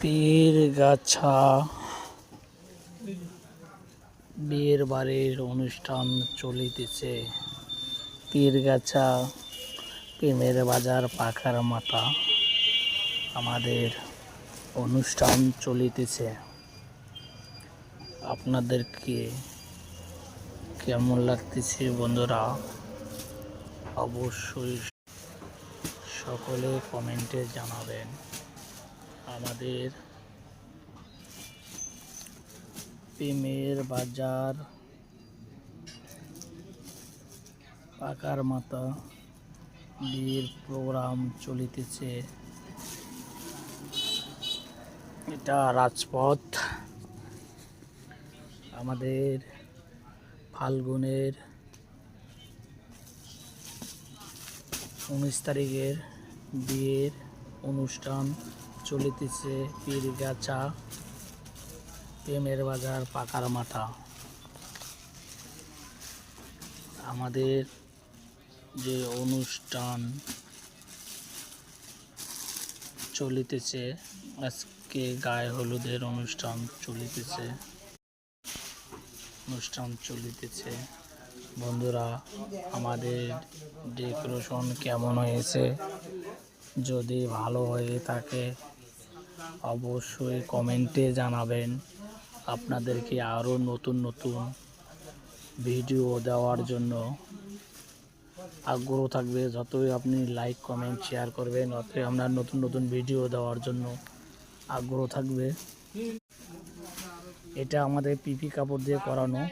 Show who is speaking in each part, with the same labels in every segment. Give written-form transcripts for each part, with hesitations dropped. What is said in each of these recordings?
Speaker 1: পীরগাছা বিয়ের বাড়ির অনুষ্ঠান চলিতেছে। পীরগাছা প্রেমের বাজার পাখার মাথা আমাদের অনুষ্ঠান চলিতেছে। আপনাদেরকে কেমন লাগতেছে বন্ধুরা, অবশ্যই সকলে কমেন্টে জানাবেন। আমাদের প্রেমের বাজার পাকার মাথা বিয়ের প্রোগ্রাম চলিতেছে। এটা রাজপথ, আমাদের ফাল্গুনের 19 তারিখের বিয়ের অনুষ্ঠান চলিতেছে। পীরগাছা প্রেমের বাজার পাকার মাথা আমাদের যে অনুষ্ঠান চলিতেছে, আজকে গায়ে হলুদের অনুষ্ঠান চলিতেছে। বন্ধুরা, আমাদের ডেকোরেশন কেমন হয়েছে? যদি ভালো হয়ে থাকে অবশ্যই কমেন্টে জানাবেন। আপনাদেরকে আরও নতুন নতুন ভিডিও দেওয়ার জন্য আগ্রহ থাকবে। যতই আপনি লাইক কমেন্ট শেয়ার করবেন ততই আপনার নতুন নতুন ভিডিও দেওয়ার জন্য আগ্রহ থাকবে। এটা আমাদের পিপি কাপড় দিয়ে করানো,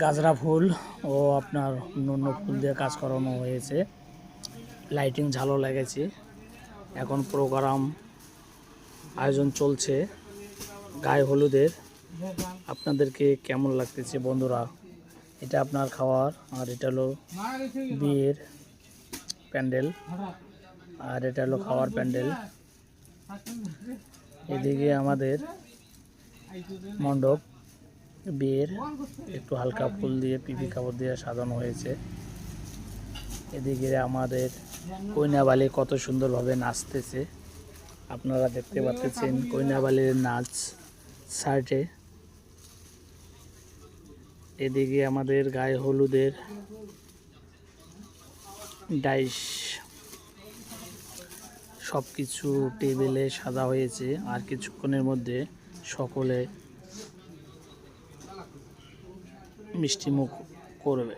Speaker 1: গাজরা ফুল ও আপনার অন্য ফুল দিয়ে কাজ করানো হয়েছে। লাইটিং ঝালো লেগেছে। এখন প্রোগ্রাম আয়োজন চলছে গায়ে হলুদের। আপনাদেরকে কেমন লাগতেছে বন্ধুরা? এটা আপনার খাওয়ার, আর এটা হলো বিয়ের প্যান্ডেল, আর এটা হলো খাওয়ার প্যান্ডেল। এদিকে আমাদের মণ্ডপ বিয়ের একটু হালকা ফুল দিয়ে পিপি কাপড় দিয়ে সাজানো হয়েছে। এদিকে আমাদের কইনাবালি কত সুন্দরভাবে নাচতেছে, আপনারা দেখতে পাচ্ছেন কইনাবালির নাচ সাইডে। এদিকে আমাদের গায়ে হলুদের ডাইস সব কিছু টেবিলে সাজা হয়েছে। আর কিছুক্ষণের মধ্যে সকলে মিষ্টিমুখ করবে।